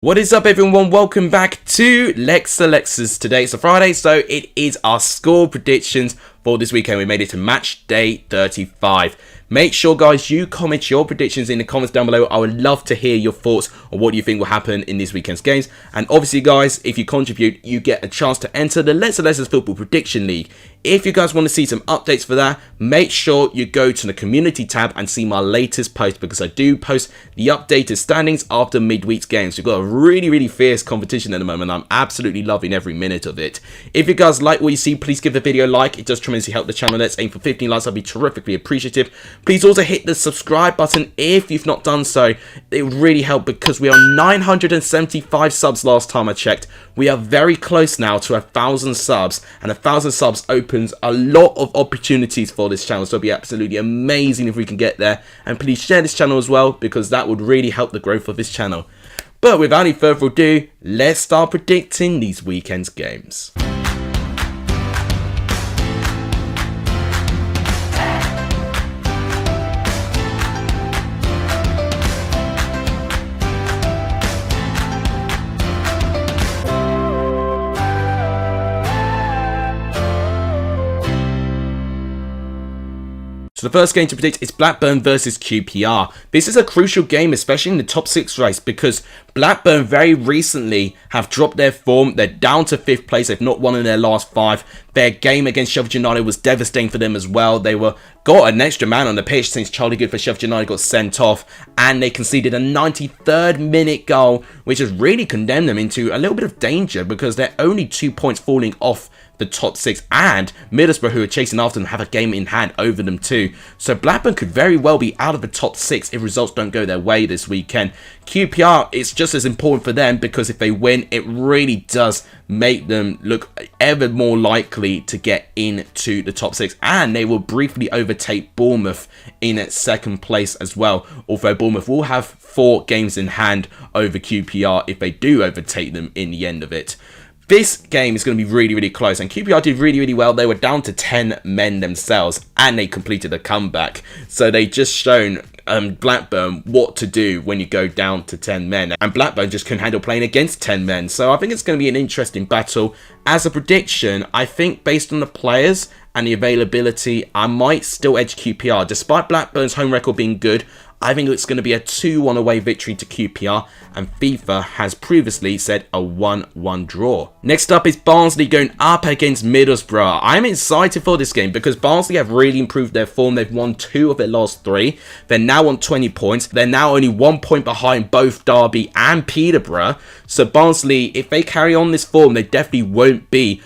What is up, everyone? Welcome back to Lex Selectors. Today it's a Friday, so it is our score predictions for this weekend. We made it to match day 35. Make sure, guys, you comment your predictions in the comments down below. I would love to hear your thoughts on what you think will happen in this weekend's games. And obviously, guys, if you contribute, you get a chance to enter the Lex Selectors Football Prediction League. If you guys want to see some updates for that, make sure you go to the community tab and see my latest post, because I do post the updated standings after midweek's games. We've got a really fierce competition at the moment. I'm absolutely loving every minute of it. If you guys like what you see, please give the video a like. It does tremendously help the channel. Let's aim for 15 likes. I'll be terrifically appreciative. Please also hit the subscribe button if you've not done so. It would really help, because we are 975 subs last time I checked. We are very close now to 1,000 subs, and 1,000 subs opens a lot of opportunities for this channel. So it'll be absolutely amazing if we can get there. And please share this channel as well, because that would really help the growth of this channel. But without any further ado, let's start predicting these weekend's games. So the first game to predict is Blackburn versus QPR. This is a crucial game, especially in the top 6 race, because Blackburn very recently have dropped their form. They're down to 5th place. They've not won in their last 5. Their game against Sheffield United was devastating for them as well. They got an extra man on the pitch since Charlie Good for Sheffield United got sent off, and they conceded a 93rd minute goal, which has really condemned them into a little bit of danger, because they're only 2 points falling off the top 6, and Middlesbrough, who are chasing after them, have a game in hand over them too. So Blackburn could very well be out of the top 6 if results don't go their way this weekend. QPR, it's just as important for them, because if they win, it really does make them look ever more likely to get into the top 6, and they will briefly overtake Bournemouth in 2nd place as well, although Bournemouth will have 4 games in hand over QPR if they do overtake them in the end of it. This game is going to be really close, and QPR did really well. They were down to 10 men themselves, and they completed a comeback. So they just shown Blackburn what to do when you go down to 10 men, and Blackburn just couldn't handle playing against 10 men. So I think it's going to be an interesting battle. As a prediction, I think based on the players and the availability, I might still edge QPR. Despite Blackburn's home record being good, I think it's going to be a 2-1 away victory to QPR, and FIFA has previously said a 1-1 draw. Next up is Barnsley going up against Middlesbrough. I'm excited for this game, because Barnsley have really improved their form. They've won 2 of their last 3. They're now on 20 points. They're now only 1 point behind both Derby and Peterborough. So Barnsley, if they carry on this form, they definitely won't be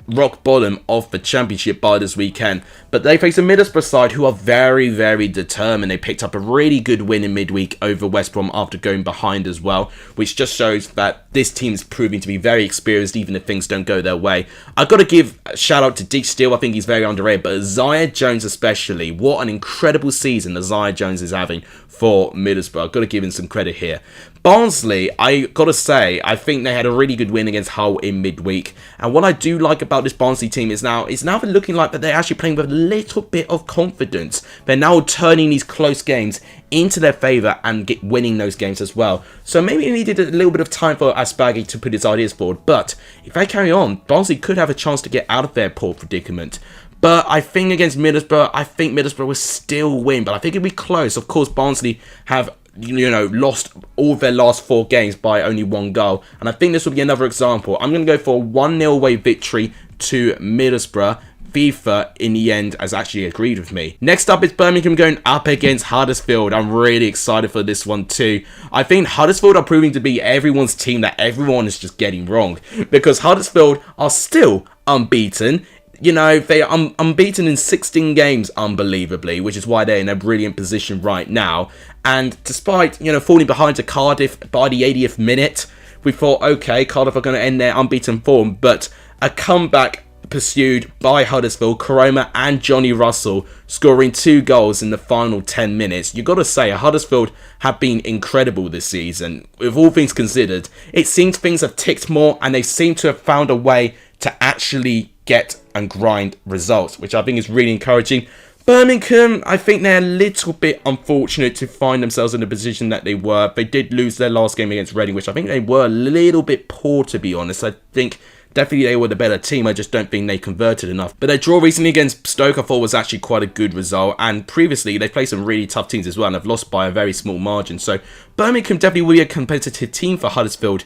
rock bottom of the championship by this weekend. But they face a Middlesbrough side who are very determined. They picked up a really good win in midweek over West Brom after going behind as well, which just shows that this team is proving to be very experienced even if things don't go their way. I've got to give a shout out to Dick Steele. I think he's very underrated, but Isaiah Jones especially, what an incredible season Isaiah Jones is having for Middlesbrough. I've got to give him some credit here. Barnsley, I got to say, I think they had a really good win against Hull in midweek. And what I do like about this Barnsley team is now looking like that they're actually playing with a little bit of confidence. They're now turning these close games into their favour and winning those games as well. So maybe he needed a little bit of time for Asbaghi to put his ideas forward. But if they carry on, Barnsley could have a chance to get out of their poor predicament. But I think against Middlesbrough, Middlesbrough will still win. But I think it'll be close. Of course, Barnsley have lost all of their last 4 games by only 1 goal. And I think this will be another example. I'm going to go for a 1-0 away victory to Middlesbrough. FIFA, in the end, has actually agreed with me. Next up is Birmingham going up against Huddersfield. I'm really excited for this one too. I think Huddersfield are proving to be everyone's team that everyone is just getting wrong. Because Huddersfield are still unbeaten. They are unbeaten in 16 games, unbelievably, which is why they're in a brilliant position right now. And despite, falling behind to Cardiff by the 80th minute, we thought, okay, Cardiff are going to end their unbeaten form. But a comeback pursued by Huddersfield, Koroma and Johnny Russell scoring 2 goals in the final 10 minutes. You've got to say, Huddersfield have been incredible this season. With all things considered, it seems things have ticked more, and they seem to have found a way to actually get and grind results, which I think is really encouraging. Birmingham, I think they're a little bit unfortunate to find themselves in the position that they were. They did lose their last game against Reading, which I think they were a little bit poor, to be honest. I think definitely they were the better team. I just don't think they converted enough. But their draw recently against Stoke I thought was actually quite a good result. And previously they played some really tough teams as well and have lost by a very small margin. So Birmingham definitely will be a competitive team for Huddersfield.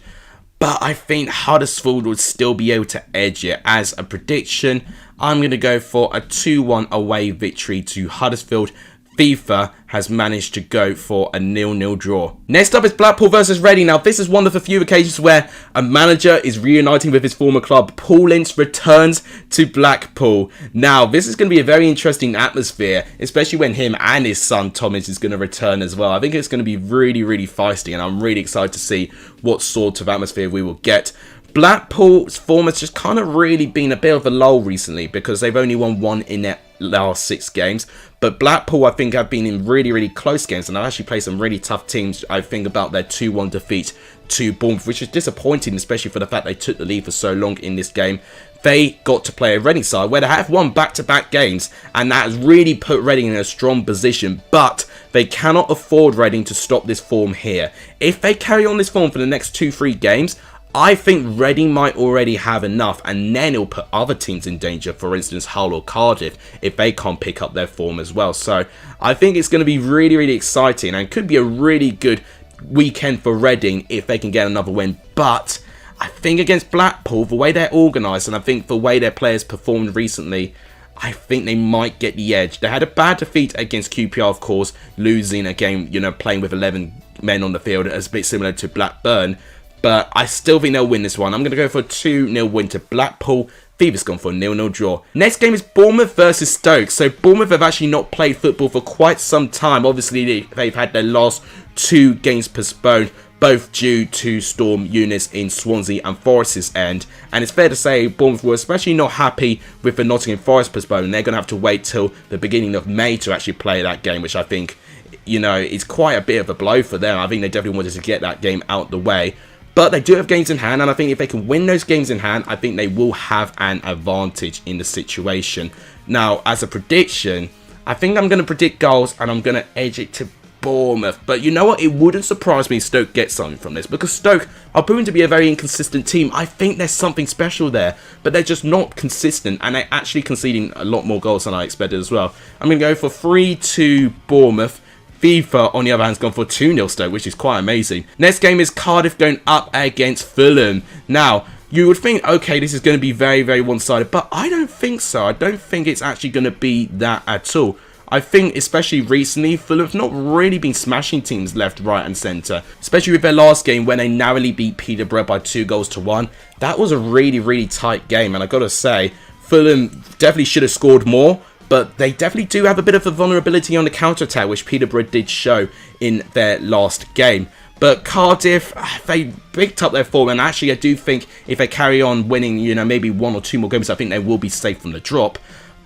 But I think Huddersfield would still be able to edge it. As a prediction, I'm going to go for a 2-1 away victory to Huddersfield. FIFA has managed to go for a 0-0 draw. Next up is Blackpool versus Reading. Now, this is one of the few occasions where a manager is reuniting with his former club. Paul Ince returns to Blackpool. Now, this is going to be a very interesting atmosphere, especially when him and his son Thomas is going to return as well. I think it's going to be really, really feisty, and I'm really excited to see what sort of atmosphere we will get. Blackpool's form has just kind of really been a bit of a lull recently because they've only won one in their last 6 games. But Blackpool, I think, have been in really, really close games and have actually played some really tough teams. I think about their 2-1 defeat to Bournemouth, which is disappointing, especially for the fact they took the lead for so long in this game. They got to play a Reading side where they have won back-to-back games, and that has really put Reading in a strong position. But they cannot afford Reading to stop this form here. If they carry on this form for the next 2-3 games, I think Reading might already have enough, and then it'll put other teams in danger, for instance Hull or Cardiff, if they can't pick up their form as well. So I think it's going to be really, really exciting, and could be a really good weekend for Reading if they can get another win. But I think against Blackpool, the way they're organised, and I think the way their players performed recently, I think they might get the edge. They had a bad defeat against QPR, of course, losing a game, playing with 11 men on the field, as a bit similar to Blackburn. But I still think they'll win this one. I'm going to go for a 2-0 win to Blackpool. Fever's gone for a 0-0 draw. Next game is Bournemouth versus Stokes. So Bournemouth have actually not played football for quite some time. Obviously, they've had their last 2 games postponed, both due to Storm Eunice in Swansea and Forest's end. And it's fair to say Bournemouth were especially not happy with the Nottingham Forest postponement. They're going to have to wait till the beginning of May to actually play that game, which I think, is quite a bit of a blow for them. I think they definitely wanted to get that game out the way. But they do have games in hand, and I think if they can win those games in hand, I think they will have an advantage in the situation. Now, as a prediction, I think I'm going to predict goals, and I'm going to edge it to Bournemouth. But you know what? It wouldn't surprise me if Stoke gets something from this, because Stoke are proven to be a very inconsistent team. I think there's something special there, but they're just not consistent, and they're actually conceding a lot more goals than I expected as well. I'm going to go for 3-2 Bournemouth. FIFA, on the other hand, has gone for 2-0 Stoke, which is quite amazing. Next game is Cardiff going up against Fulham. Now, you would think, okay, this is going to be very, very one-sided, but I don't think so. I don't think it's actually going to be that at all. I think, especially recently, Fulham have not really been smashing teams left, right and centre. Especially with their last game when they narrowly beat Peterborough by 2-1. That was a really, really tight game, and I've got to say, Fulham definitely should have scored more. But they definitely do have a bit of a vulnerability on the counter-attack, which Peterborough did show in their last game. But Cardiff, they picked up their form, and actually I do think if they carry on winning, maybe 1 or 2 more games, I think they will be safe from the drop.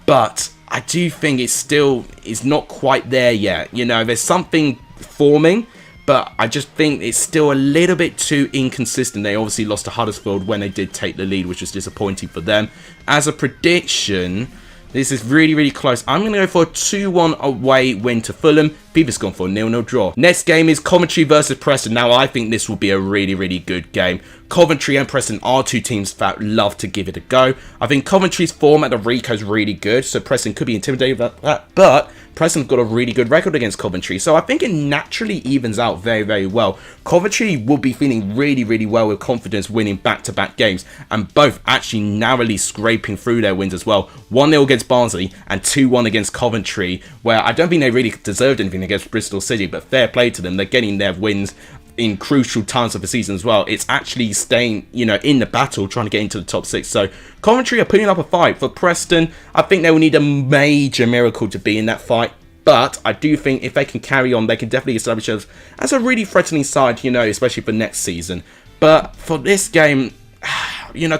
But I do think it still is not quite there yet. There's something forming, but I just think it's still a little bit too inconsistent. They obviously lost to Huddersfield when they did take the lead, which was disappointing for them. As a prediction, this is really, really close. I'm going to go for a 2-1 away win to Fulham. Fever's gone for a 0-0 draw. Next game is Coventry versus Preston. Now, I think this will be a really, really good game. Coventry and Preston are 2 teams that love to give it a go. I think Coventry's form at the Rico is really good, so Preston could be intimidated about that. But Preston's got a really good record against Coventry, so I think it naturally evens out very, very well. Coventry will be feeling really, really well with confidence winning back-to-back games, and both actually narrowly scraping through their wins as well. 1-0 against Barnsley and 2-1 against Coventry, where I don't think they really deserved anything against Bristol City, but fair play to them. They're getting their wins in crucial times of the season as well. It's actually staying, in the battle, trying to get into the top 6. So Coventry are putting up a fight. For Preston, I think they will need a major miracle to be in that fight. But I do think if they can carry on, they can definitely establish themselves as a really threatening side, especially for next season. But for this game,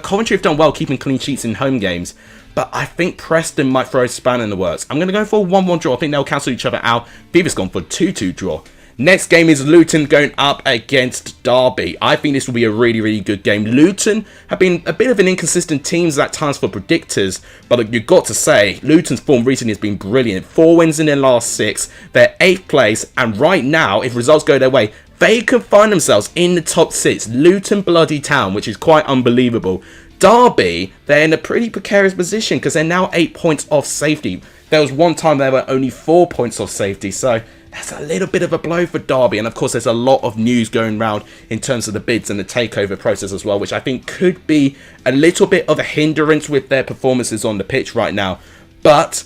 Coventry have done well keeping clean sheets in home games. But I think Preston might throw a spanner in the works. I'm going to go for a 1-1 draw. I think they'll cancel each other out. Fever's gone for a 2-2 draw. Next game is Luton going up against Derby. I think this will be a really, really good game. Luton have been a bit of an inconsistent team at times for predictors, but you've got to say, Luton's form recently has been brilliant. 4 wins in their last 6. They're 8th place, and right now, if results go their way, they could find themselves in the top 6. Luton bloody town, which is quite unbelievable. Derby, they're in a pretty precarious position because they're now 8 points off safety. There was one time they were only 4 points off safety, so that's a little bit of a blow for Derby. And of course, there's a lot of news going around in terms of the bids and the takeover process as well, which I think could be a little bit of a hindrance with their performances on the pitch right now. But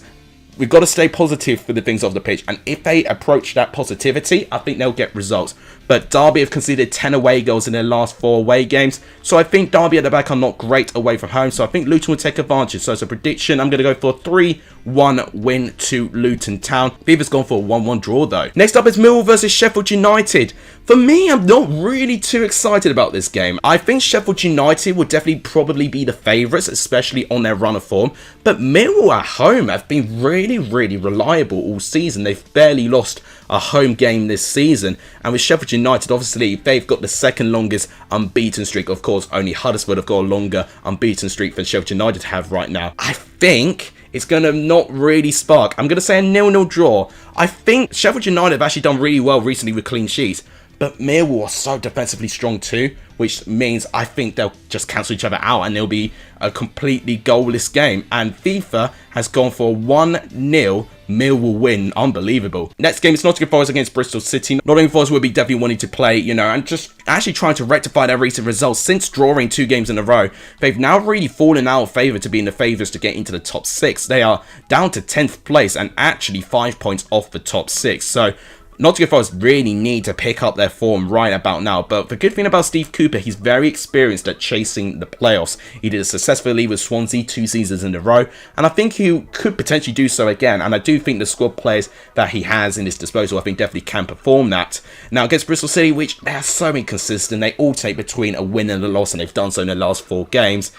we've got to stay positive for the things off the pitch, and if they approach that positivity, I think they'll get results. But Derby have conceded 10 away goals in their last 4 away games, so I think Derby at the back are not great away from home, so I think Luton will take advantage. So as a prediction, I'm going to go for a 3-1 win to Luton Town. Fifa's gone for a 1-1 draw though. Next up is Millwall versus Sheffield United. For me, I'm not really too excited about this game. I think Sheffield United will definitely probably be the favourites, especially on their run of form. But Millwall at home have been really, really reliable all season. They've barely lost a home game this season. And with Sheffield United, obviously, they've got the second longest unbeaten streak. Of course, only Huddersfield have got a longer unbeaten streak than Sheffield United have right now. I think it's going to not really spark. I'm going to say a 0-0 draw. I think Sheffield United have actually done really well recently with clean sheets. But Millwall are so defensively strong too, which means I think they'll just cancel each other out and it'll be a completely goalless game. And FIFA has gone for a 1-0 Millwall win. Unbelievable. Next game is Nottingham Forest against Bristol City. Nottingham Forest will be definitely wanting to play, and just actually trying to rectify their recent results. Since drawing 2 games in a row, they've now really fallen out of favour to be in the favourites to get into the top 6. They are down to 10th place and actually 5 points off the top 6. So Nottingham Forest really need to pick up their form right about now. But the good thing about Steve Cooper, he's very experienced at chasing the playoffs. He did it successfully with Swansea 2 seasons in a row, and I think he could potentially do so again. And I do think the squad players that he has in his disposal, I think definitely can perform that. Now against Bristol City, which they're so inconsistent, they all take between a win and a loss, and they've done so in the last 4 games.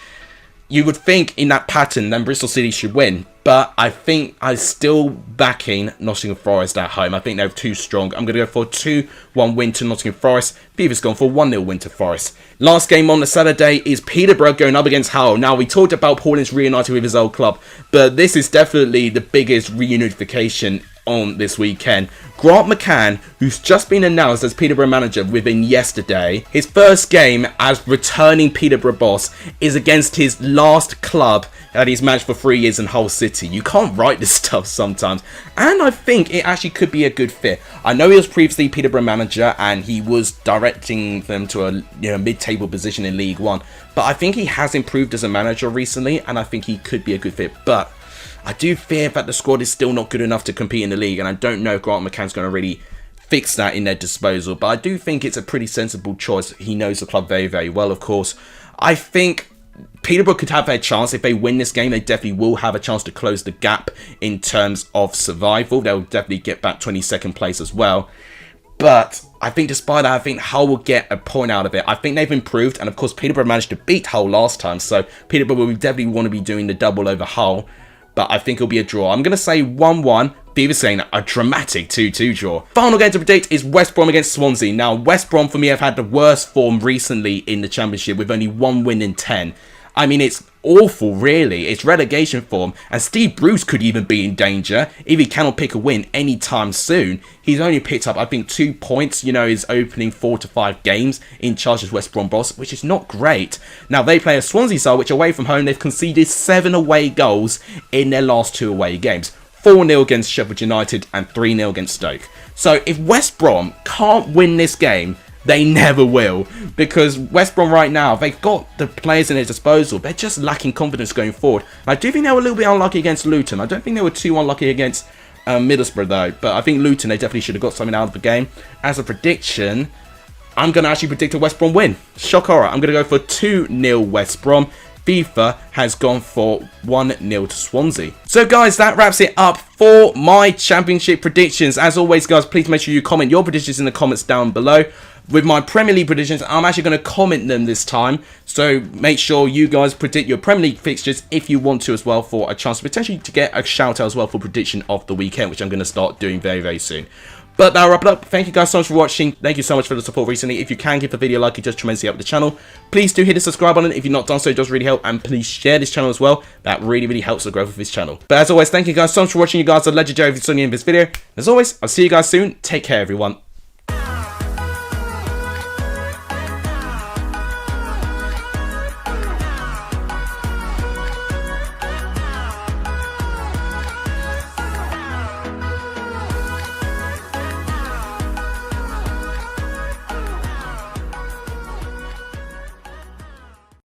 You would think in that pattern then Bristol City should win, but I think I'm still backing Nottingham Forest at home. I think they're too strong. I'm going to go for a 2-1 win to Nottingham Forest. Fifa's gone for a 1-0 win to Forest. Last game on the Saturday is Peterborough going up against Hull. Now, we talked about Paulin's reuniting with his old club, but this is definitely the biggest reunification on this weekend. Grant Mccann, who's just been announced as Peterborough manager within yesterday, his first game as returning Peterborough boss is against his last club that he's managed for 3 years in Hull City. You can't write this stuff sometimes, and I think it actually could be a good fit. I know he was previously Peterborough manager and he was directing them to a mid-table position in League One, but I think he has improved as a manager recently, and I think he could be a good fit. But I do fear that the squad is still not good enough to compete in the league, and I don't know if Grant McCann's going to really fix that in their disposal. But I do think it's a pretty sensible choice. He knows the club very, very well, of course. I think Peterborough could have their chance. If they win this game, they definitely will have a chance to close the gap in terms of survival. They'll definitely get back 22nd place as well. But I think despite that, I think Hull will get a point out of it. I think they've improved, and of course Peterborough managed to beat Hull last time, so Peterborough will definitely want to be doing the double over Hull. But I think it'll be a draw. I'm going to say 1-1. Fifa's saying a dramatic 2-2 draw. Final game to predict is West Brom against Swansea. Now, West Brom, for me, have had the worst form recently in the Championship with only 1 win in 10. I mean, it's awful, really. It's relegation form, and Steve Bruce could even be in danger if he cannot pick a win anytime soon. He's only picked up, I think, 2 points, his opening 4 to 5 games in charge as West Brom boss, which is not great. Now, they play a Swansea side, which away from home, they've conceded 7 away goals in their last 2 away games. 4-0 against Sheffield United and 3-0 against Stoke. So, if West Brom can't win this game, they never will, because West Brom right now, they've got the players in their disposal. They're just lacking confidence going forward. I do think they were a little bit unlucky against Luton. I don't think they were too unlucky against Middlesbrough though, but I think Luton, they definitely should have got something out of the game. As a prediction, I'm going to actually predict a West Brom win. Shock horror. I'm going to go for 2-0 West Brom. FIFA has gone for 1-0 to Swansea. So guys, that wraps it up for my Championship predictions. As always guys, please make sure you comment your predictions in the comments down below. With my Premier League predictions, I'm actually going to comment them this time. So make sure you guys predict your Premier League fixtures if you want to as well, for a chance potentially to get a shout out as well for prediction of the weekend, which I'm going to start doing very, very soon. But that'll wrap it up. Thank you guys so much for watching. Thank you so much for the support recently. If you can give the video a like, it just tremendously help the channel. Please do hit the subscribe button if you've not done so. It does really help. And please share this channel as well. That really helps the growth of this channel. But as always, thank you guys so much for watching. You guys are legendary if you're tuning in this video. As always, I'll see you guys soon. Take care, everyone.